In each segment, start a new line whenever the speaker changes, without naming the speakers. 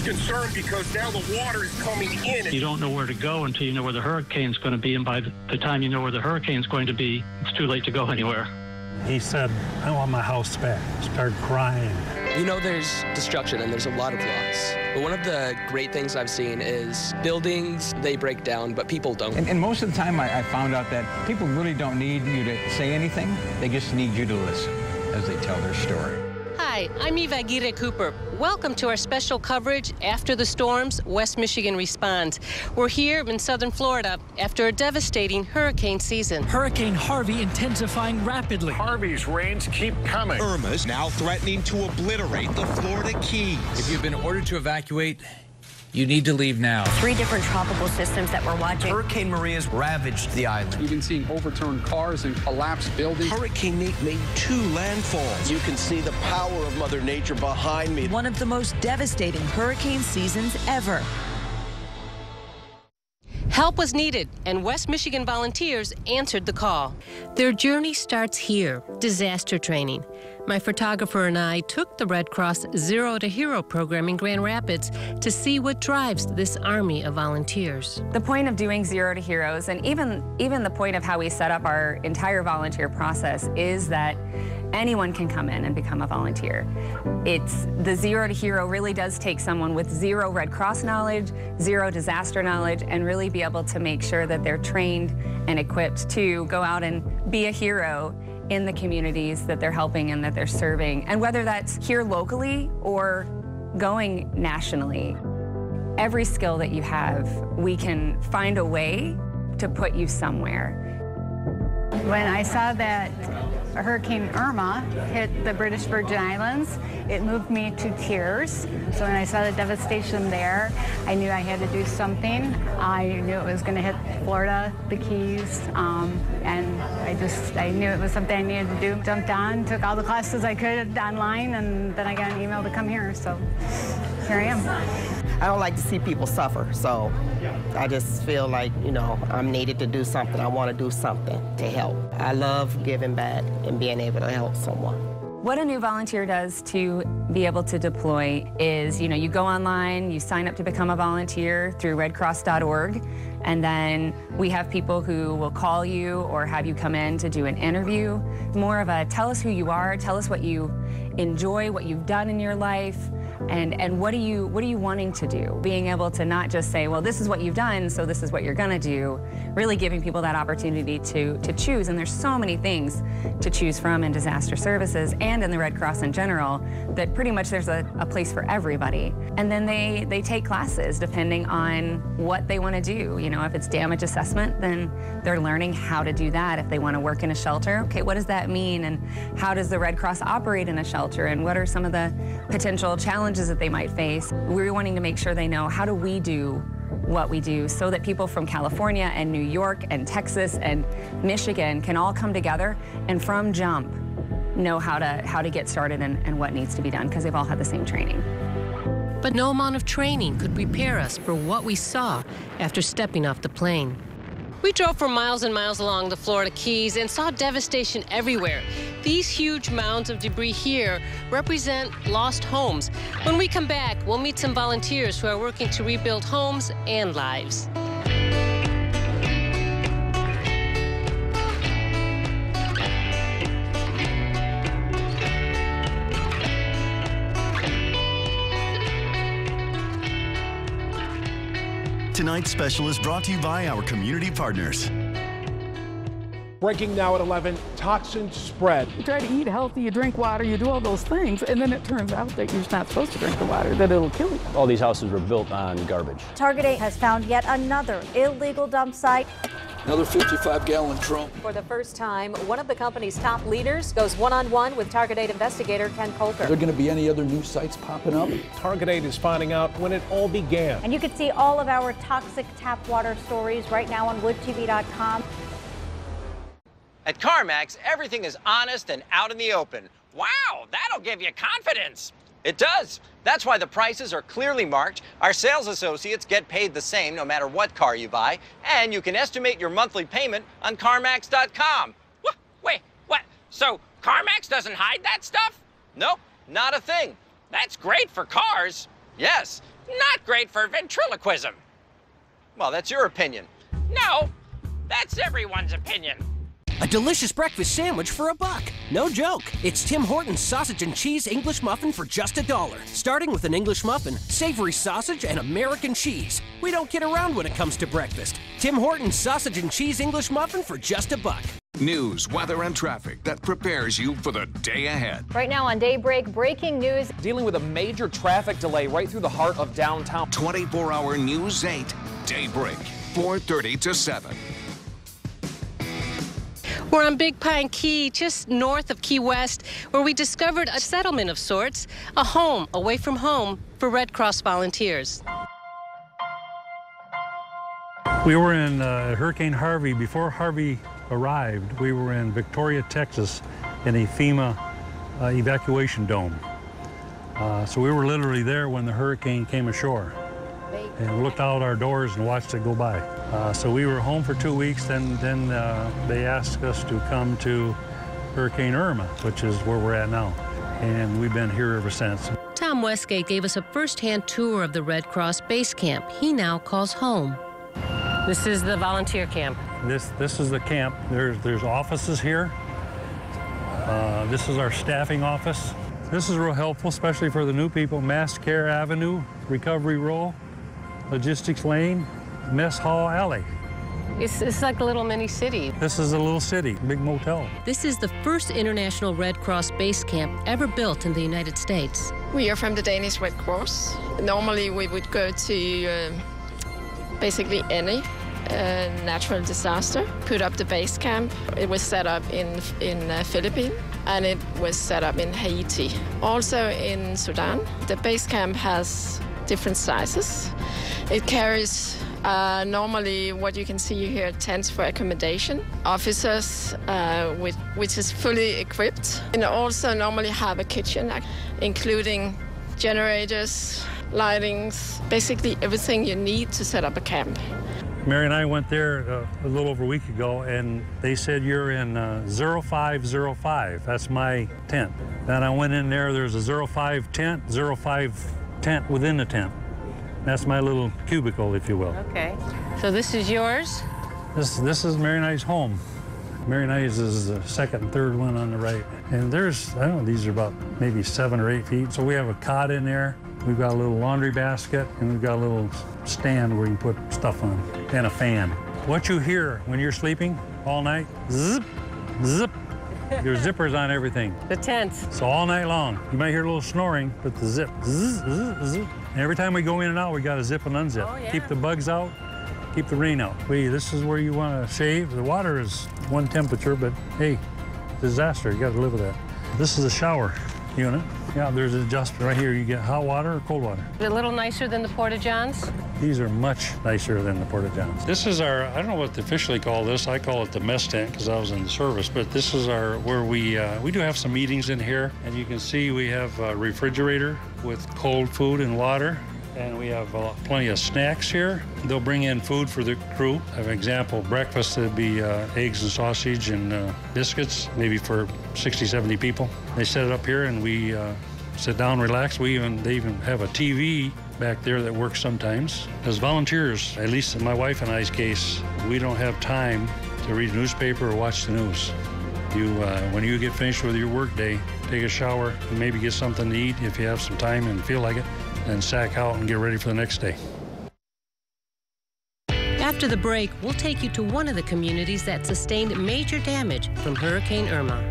concerned because now the water is coming in.
You don't know where to go until you know where the hurricane's going to be, and by the time you know where the hurricane's going to be, it's too late to go anywhere.
He said, I want my house back. Started crying.
You know, there's destruction and there's a lot of loss. But one of the great things I've seen is buildings, they break down, but people don't.
And most of the time I found out that people really don't need you to say anything. They just need you to listen as they tell their story.
Hi, I'm Eva Aguirre Cooper. Welcome to our special coverage after the storms, West Michigan responds. We're here in southern Florida after a devastating hurricane season.
Hurricane Harvey intensifying rapidly.
Harvey's rains keep coming.
Irma's now threatening to obliterate the Florida Keys.
If you've been ordered to evacuate, you need to leave now.
3 different tropical systems that we're watching.
Hurricane Maria's ravaged the island.
You've been seeing overturned cars and collapsed buildings.
Hurricane Nate made 2 landfalls.
You can see the power of Mother Nature behind me.
One of the most devastating hurricane seasons ever.
Help was needed, and West Michigan volunteers answered the call. Their journey starts here, disaster training. My photographer and I took the Red Cross Zero to Hero program in Grand Rapids to see what drives this army of volunteers.
The point of doing Zero to Heroes, and even the point of how we set up our entire volunteer process, is that anyone can come in and become a volunteer. The Zero to Hero really does take someone with 0 Red Cross knowledge, 0 disaster knowledge, and really be able to make sure that they're trained and equipped to go out and be a hero in the communities that they're helping and that they're serving. And whether that's here locally or going nationally, every skill that you have, we can find a way to put you somewhere.
When I saw that Hurricane Irma hit the British Virgin Islands, it moved me to tears. So when I saw the devastation there, I knew I had to do something. I knew it was going to hit Florida, the Keys, and I knew it was something I needed to do. Jumped on, took all the classes I could online, and then I got an email to come here, so here I am.
I don't like to see people suffer, so I just feel like, you know, I'm needed to do something. I want to do something to help. I love giving back and being able to help someone.
What a new volunteer does to be able to deploy is, you know, you go online, you sign up to become a volunteer through redcross.org, and then we have people who will call you or have you come in to do an interview. More of a tell us who you are, tell us what you enjoy, what you've done in your life, and what are you wanting to do? Being able to not just say, well, this is what you've done, so this is what you're gonna do, really giving people that opportunity to choose. And there's so many things to choose from in disaster services and in the Red Cross in general, that pretty much there's a place for everybody. And then they take classes depending on what they wanna do. You know, if it's damage assessment, then they're learning how to do that. If they wanna work in a shelter, okay, what does that mean? And how does the Red Cross operate in a shelter? And what are some of the potential challenges that they might face? We're wanting to make sure they know, how do we do what we do, so that people from California and New York and Texas and Michigan can all come together and from jump know how to get started and what needs to be done, because they've all had the same training.
But no amount of training could prepare us for what we saw after stepping off the plane. We drove for miles and miles along the Florida Keys and saw devastation everywhere. These huge mounds of debris here represent lost homes. When we come back, we'll meet some volunteers who are working to rebuild homes and lives.
Tonight's special is brought to you by our community partners.
Breaking now at 11, toxins spread.
You try to eat healthy, you drink water, you do all those things, and then it turns out that you're not supposed to drink the water, that it'll kill you.
All these houses were built on garbage.
Target 8 has found yet another illegal dump site.
Another 55-gallon drum.
For the first time, one of the company's top leaders goes one-on-one with Target 8 investigator Ken Coulter.
Are there going to be any other new sites popping up?
Target 8 is finding out when it all began.
And you can see all of our toxic tap water stories right now on woodtv.com.
At CarMax, everything is honest and out in the open. Wow, that'll give you confidence. It does. That's why the prices are clearly marked. Our sales associates get paid the same no matter what car you buy, and you can estimate your monthly payment on CarMax.com. Wait, what? So CarMax doesn't hide that stuff? Nope, not a thing. That's great for cars. Yes, Not great for ventriloquism. Well, that's your opinion. No, that's everyone's opinion.
A delicious breakfast sandwich for $1. No joke. It's Tim Hortons sausage and cheese English muffin for just $1. Starting with an English muffin, savory sausage, and American cheese. We don't kid around when it comes to breakfast. Tim Hortons sausage and cheese English muffin for just $1.
News, weather, and traffic that prepares you for the day ahead.
Right now on Daybreak, breaking news.
Dealing with a major traffic delay right through the heart of downtown.
24-hour News 8, Daybreak, 4:30 to 7.
We're on Big Pine Key, just north of Key West, where we discovered a settlement of sorts, a home away from home for Red Cross volunteers.
We were in Hurricane Harvey. Before Harvey arrived, we were in Victoria, Texas, in a FEMA evacuation dome. So we were literally there when the hurricane came ashore and looked out our doors and watched it go by. So we were home for 2 weeks, then they asked us to come to Hurricane Irma, which is where we're at now. And we've been here ever since.
Tom Westgate gave us a first-hand tour of the Red Cross base camp he now calls home. This is the volunteer camp.
This is the camp. There's offices here. This is our staffing office. This is real helpful, especially for the new people. Mass Care Avenue, Recovery Row, Logistics Lane, Mess Hall Alley.
It's like a little mini city.
This is a little city, big motel.
This is the first International Red Cross base camp ever built in the United States.
We are from the Danish Red Cross. Normally we would go to basically any natural disaster, put up the base camp. It was set up in Philippines, and it was set up in Haiti. Also in Sudan, the base camp has different sizes. It carries normally what you can see here, tents for accommodation, officers which is fully equipped, and also normally have a kitchen, including generators, lightings, basically everything you need to set up a camp.
Mary and I went there a little over a week ago, and they said you're in 0505. That's my tent. Then I went in there, there's a 05 tent, 05 tent within the tent. That's my little cubicle, if you will.
Okay. So this is yours?
This is Mary and I's home. Mary and I's is the second and third one on the right. And there's, I don't know, these are about maybe 7 or 8 feet. So we have a cot in there. We've got a little laundry basket, and we've got a little stand where you can put stuff on, and a fan. What you hear when you're sleeping all night, zip, zip. There's zippers on everything.
The tents.
So all night long, you might hear a little snoring, but the zip, zzz, zzz, zzz. And every time we go in and out, we got to zip and unzip.
Oh, yeah.
Keep the bugs out, keep the rain out. This is where you want to shave. The water is one temperature, but hey, disaster, you got to live with that. This is a shower unit. Yeah, there's an adjustment right here. You get hot water or cold water.
A little nicer than the Porta-Johns?
These are much nicer than the Porta-Johns. This is our, I don't know what they officially call this. I call it the mess tent because I was in the service, but this is our, where we do have some meetings in here, and you can see we have a refrigerator with cold food and water, and we have plenty of snacks here. They'll bring in food for the crew. An example, breakfast would be eggs and sausage and biscuits, maybe for 60, 70 people. They set it up here, and we sit down, relax. They even have a TV back there that works sometimes. As volunteers, at least in my wife and I's case, we don't have time to read a newspaper or watch the news. When you get finished with your work day, take a shower and maybe get something to eat if you have some time and feel like it, and sack out and get ready for the next day.
After the break, we'll take you to one of the communities that sustained major damage from Hurricane Irma.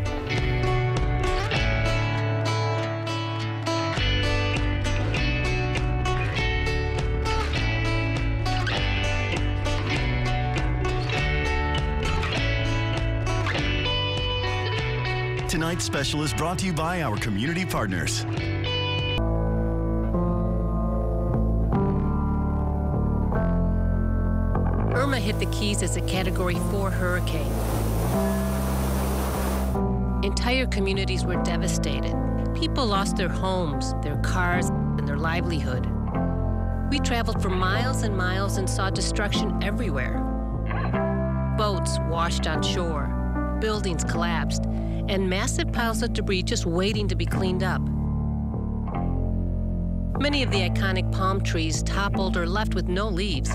Tonight's special is brought to you by our community partners.
Irma hit the Keys as a Category 4 hurricane. Entire communities were devastated. People lost their homes, their cars, and their livelihood. We traveled for miles and miles and saw destruction everywhere. Boats washed on shore, buildings collapsed, and massive piles of debris just waiting to be cleaned up. Many of the iconic palm trees toppled or left with no leaves.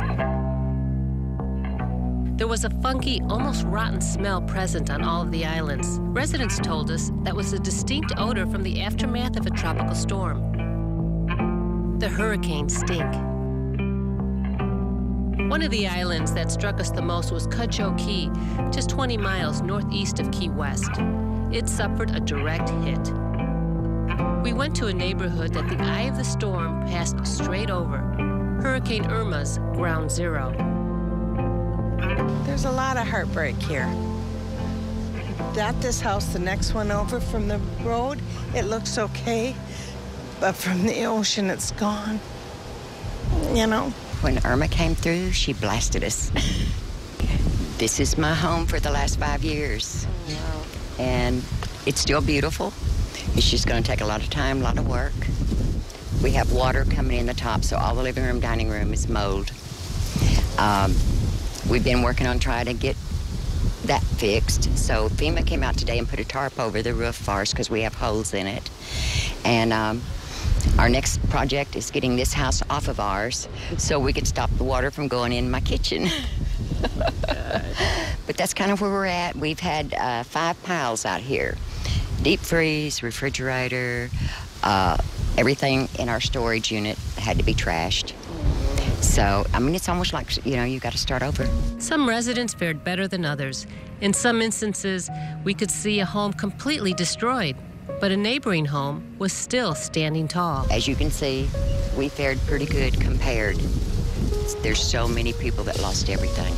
There was a funky, almost rotten smell present on all of the islands. Residents told us that was a distinct odor from the aftermath of a tropical storm. The hurricane stink. One of the islands that struck us the most was Cudjoe Key, just 20 miles northeast of Key West. It suffered a direct hit. We went to a neighborhood that the eye of the storm passed straight over, Hurricane Irma's ground zero.
There's a lot of heartbreak here. Not this house, the next one over from the road, it looks okay, but from the ocean, it's gone. You know?
When Irma came through, she blasted us. This is my home for the last 5 years. Wow. And it's still beautiful. It's just going to take a lot of time, a lot of work. We have water coming in the top, so all the living room, dining room is mowed. We've been working on trying to get that fixed. So FEMA came out today and put a tarp over the roof for us because we have holes in it. And our next project is getting this house off of ours so we could stop the water from going in my kitchen. But that's kind of where we're at. We've had 5 piles out here. Deep freeze, refrigerator, everything in our storage unit had to be trashed. So, I mean, it's almost like, you know, you got to start over.
Some residents fared better than others. In some instances, we could see a home completely destroyed, but a neighboring home was still standing tall.
As you can see, we fared pretty good compared. There's so many people that lost everything.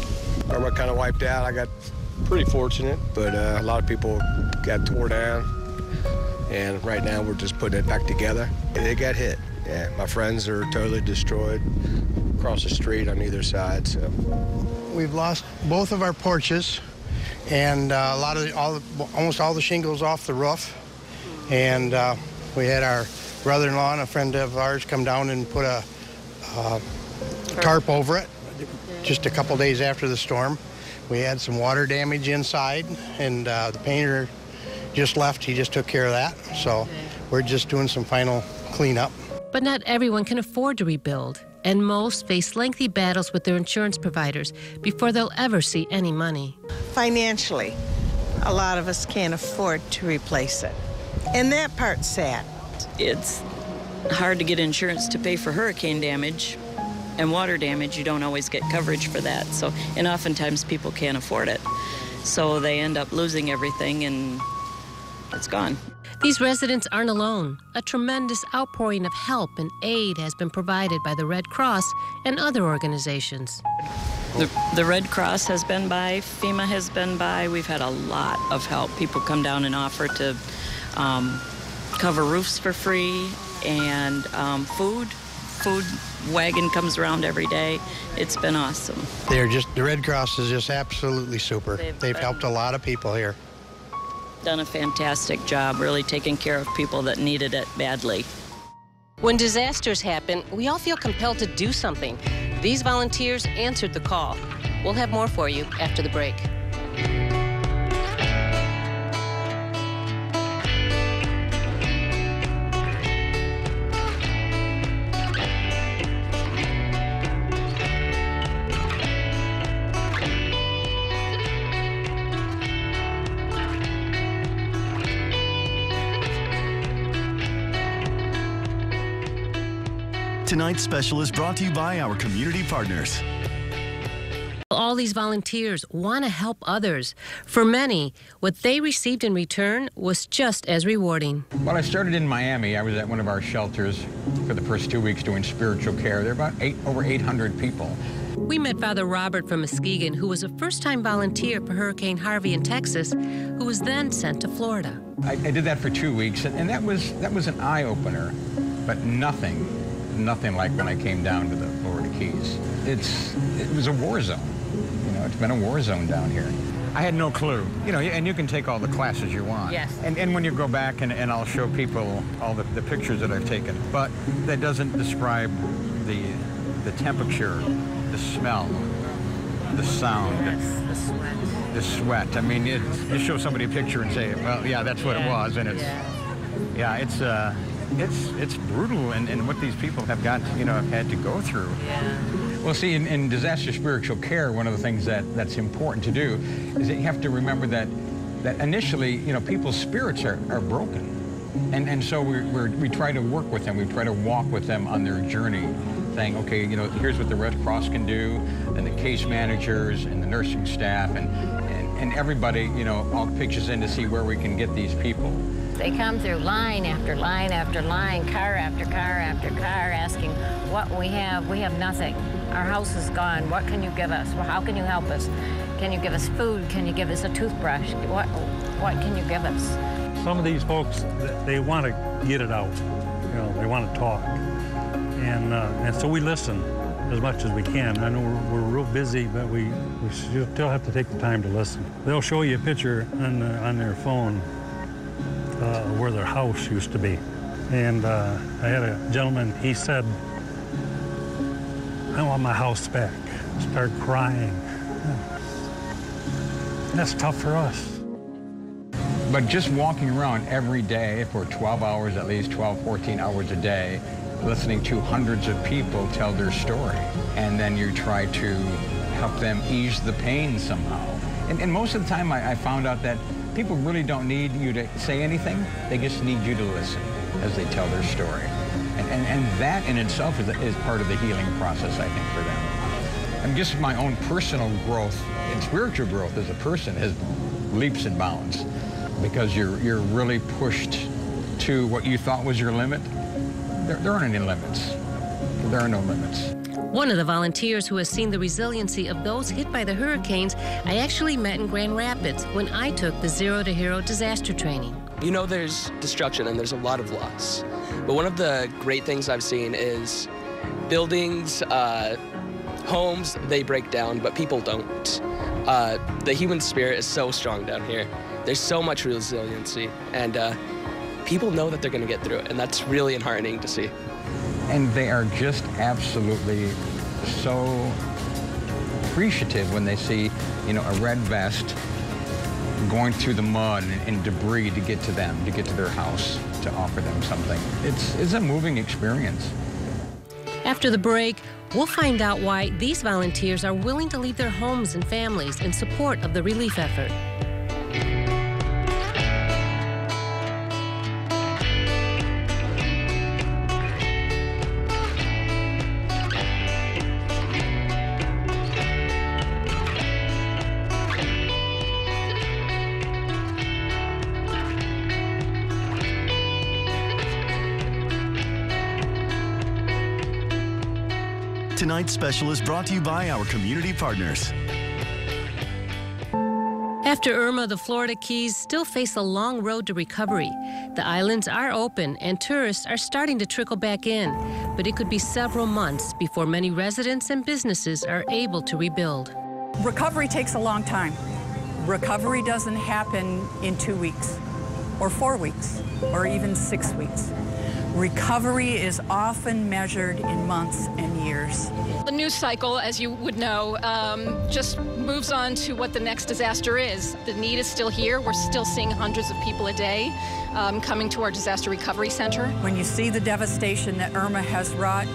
Irma kind of wiped out. I got pretty fortunate, but a lot of people got tore down, and right now we're just putting it back together. It got hit. Yeah, my friends are totally destroyed across the street on either side. So
we've lost both of our porches, and almost all the shingles off the roof. And we had our brother-in-law and a friend of ours come down and put a tarp over it just a couple days after the storm. We had some water damage inside, and the painter just left. He just took care of that. So we're just doing some final cleanup.
But not everyone can afford to rebuild, and most face lengthy battles with their insurance providers before they'll ever see any money.
Financially, a lot of us can't afford to replace it. And that part's sad.
It's hard to get insurance to pay for hurricane damage and water damage. You don't always get coverage for that. So, and oftentimes people can't afford it. So they end up losing everything and it's gone.
These residents aren't alone. A tremendous outpouring of help and aid has been provided by the Red Cross and other organizations.
The Red Cross has been by, FEMA has been by. We've had a lot of help. People come down and offer to cover roofs for free, and food wagon comes around every day. It's been awesome.
The Red Cross is just absolutely super. They've helped a lot of people here.
Done a fantastic job really taking care of people that needed it badly.
When disasters happen, we all feel compelled to do something. These volunteers answered the call. We'll have more for you after the break.
Tonight's special is brought to you by our community partners.
All these volunteers want to help others. For many, what they received in return was just as rewarding.
Well, I started in Miami. I was at one of our shelters for the first 2 weeks doing spiritual care. There are about over 800 people.
We met Father Robert from Muskegon, who was a first-time volunteer for Hurricane Harvey in Texas, who was then sent to Florida.
I did that for 2 weeks, and that was an eye-opener, but nothing like when I came down to the Florida Keys. It was a war zone. You know, it's been a war zone down here. I had no clue. You know, and you can take all the classes you want.
Yes.
And when you go back and I'll show people all the pictures that I've taken, but that doesn't describe the temperature, the smell, the sound, the sweat. I mean, you show somebody a picture and say, well, yeah, that's what it was, and it's it's brutal, and what these people have got, have had to go through.
Yeah.
Well, see, in disaster spiritual care, one of the things that's important to do is that you have to remember that initially, people's spirits are broken. And so we try to work with them. We try to walk with them on their journey, saying, okay, here's what the Red Cross can do, and the case managers and the nursing staff and everybody, all pitches in to see where we can get these people.
They come through line after line after line, car after car after car, asking what we have. We have nothing. Our house is gone. What can you give us? Well, how can you help us? Can you give us food? Can you give us a toothbrush? What can you give us?
Some of these folks, they want to get it out. They want to talk. And so we listen as much as we can. I know we're real busy, but we still have to take the time to listen. They'll show you a picture on their phone where their house used to be. And I had a gentleman, he said, I want my house back. Start crying. That's tough for us.
But just walking around every day for 12 hours, at least 12, 14 hours a day, listening to hundreds of people tell their story. And then you try to help them ease the pain somehow. And most of the time I found out that people really don't need you to say anything. They just need you to listen as they tell their story. And that in itself is part of the healing process, I think, for them. And just my own personal growth and spiritual growth as a person has leaps and bounds, because you're really pushed to what you thought was your limit. There aren't any limits. There are no limits.
One of the volunteers who has seen the resiliency of those hit by the hurricanes, I actually met in Grand Rapids when I took the Zero to Hero disaster training.
There's destruction and there's a lot of loss. But one of the great things I've seen is buildings, homes, they break down, but people don't. The human spirit is so strong down here. There's so much resiliency, and people know that they're going to get through it, and that's really enheartening to see.
And they are just absolutely so appreciative when they see, a red vest going through the mud and debris to get to them, to get to their house, to offer them something. It's a moving experience.
After the break, we'll find out why these volunteers are willing to leave their homes and families in support of the relief effort.
Tonight's special is brought to you by our community partners.
After Irma, the Florida Keys still face a long road to recovery. The islands are open and tourists are starting to trickle back in, but it could be several months before many residents and businesses are able to rebuild.
Recovery takes a long time. Recovery doesn't happen in 2 weeks, or 4 weeks, or even 6 weeks. Recovery is often measured in months and years.
The news cycle, as you would know, just moves on to what the next disaster is. The need is still here. We're still seeing hundreds of people a day coming to our disaster recovery center.
When you see the devastation that Irma has wrought,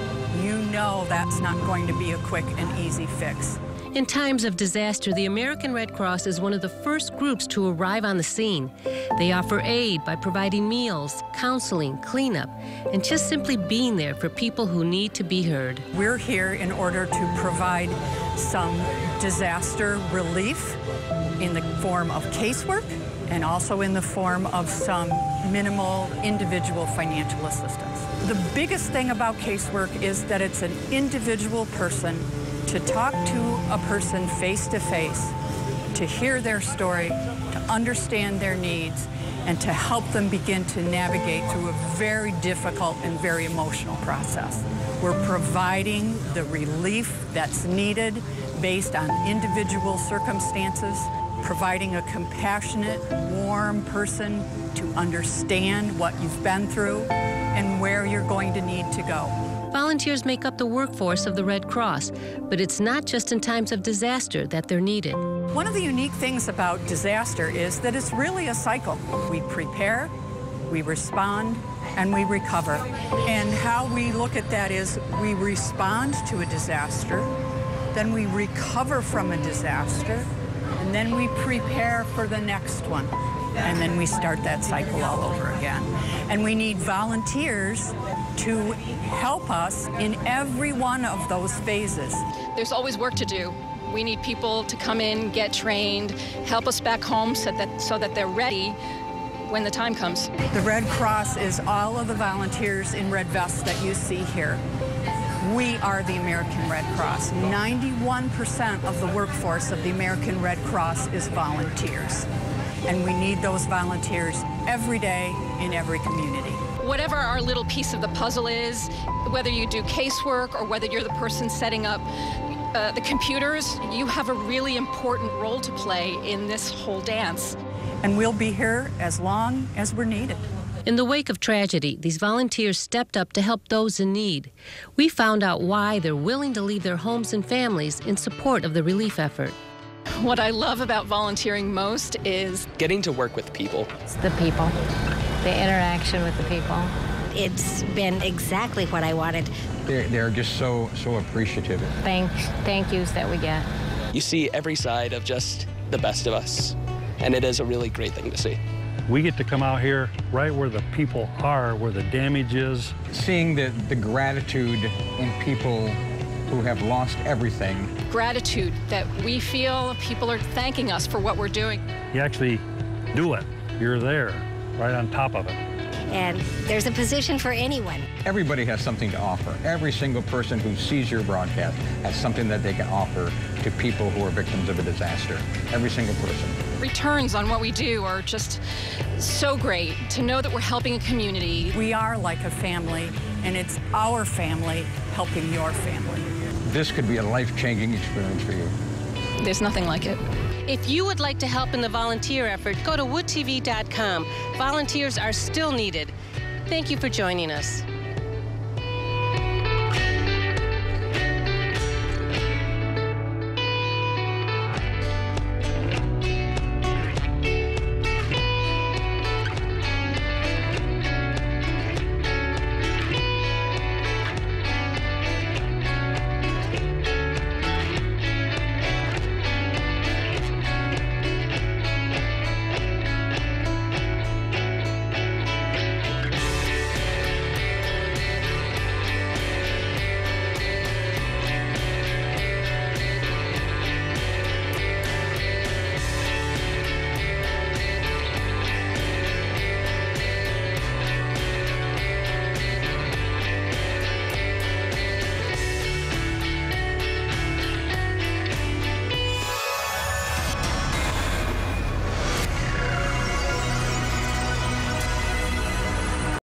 you know that's not going to be a quick and easy fix.
In times of disaster, the American Red Cross is one of the first groups to arrive on the scene. They offer aid by providing meals, counseling, cleanup, and just simply being there for people who need to be heard.
We're here in order to provide some disaster relief in the form of casework and also in the form of some minimal individual financial assistance. The biggest thing about casework is that it's an individual person to talk to a person face to face, to hear their story, to understand their needs, and to help them begin to navigate through a very difficult and very emotional process. We're providing the relief that's needed based on individual circumstances, providing a compassionate, warm person to understand what you've been through and where you're going to need to go.
Volunteers make up the workforce of the Red Cross, but it's not just in times of disaster that they're needed.
One of the unique things about disaster is that it's really a cycle. We prepare, we respond, and we recover. And how we look at that is we respond to a disaster, then we recover from a disaster, and then we prepare for the next one. And then we start that cycle all over again. And we need volunteers to help us in every one of those phases.
There's always work to do. We need people to come in, get trained, help us back home so that they're ready when the time comes.
The Red Cross is all of the volunteers in red vests that you see here. We are the American Red Cross. 91% of the workforce of the American Red Cross is volunteers. And we need those volunteers every day in every community.
Whatever our little piece of the puzzle is, whether you do casework or whether you're the person setting up the computers, you have a really important role to play in this whole dance.
And we'll be here as long as we're needed.
In the wake of tragedy, these volunteers stepped up to help those in need. We found out why they're willing to leave their homes and families in support of the relief effort.
What I love about volunteering most is
getting to work with people.
It's the people, the interaction with the people.
It's been exactly what I wanted.
They're just so appreciative.
Thank yous that we get.
You see every side of just the best of us, and it is a really great thing to see.
We get to come out here right where the people are, where the damage is.
Seeing the gratitude in people who have lost everything.
Gratitude that we feel people are thanking us for what we're doing.
You actually do it. You're there, right on top of it.
And there's a position for anyone.
Everybody has something to offer. Every single person who sees your broadcast has something that they can offer to people who are victims of a disaster. Every single person.
Returns on what we do are just so great. To know that we're helping a community.
We are like a family, and it's our family helping your family.
This could be a life-changing experience for you.
There's nothing like it.
If you would like to help in the volunteer effort, go to woodtv.com. Volunteers are still needed. Thank you for joining us.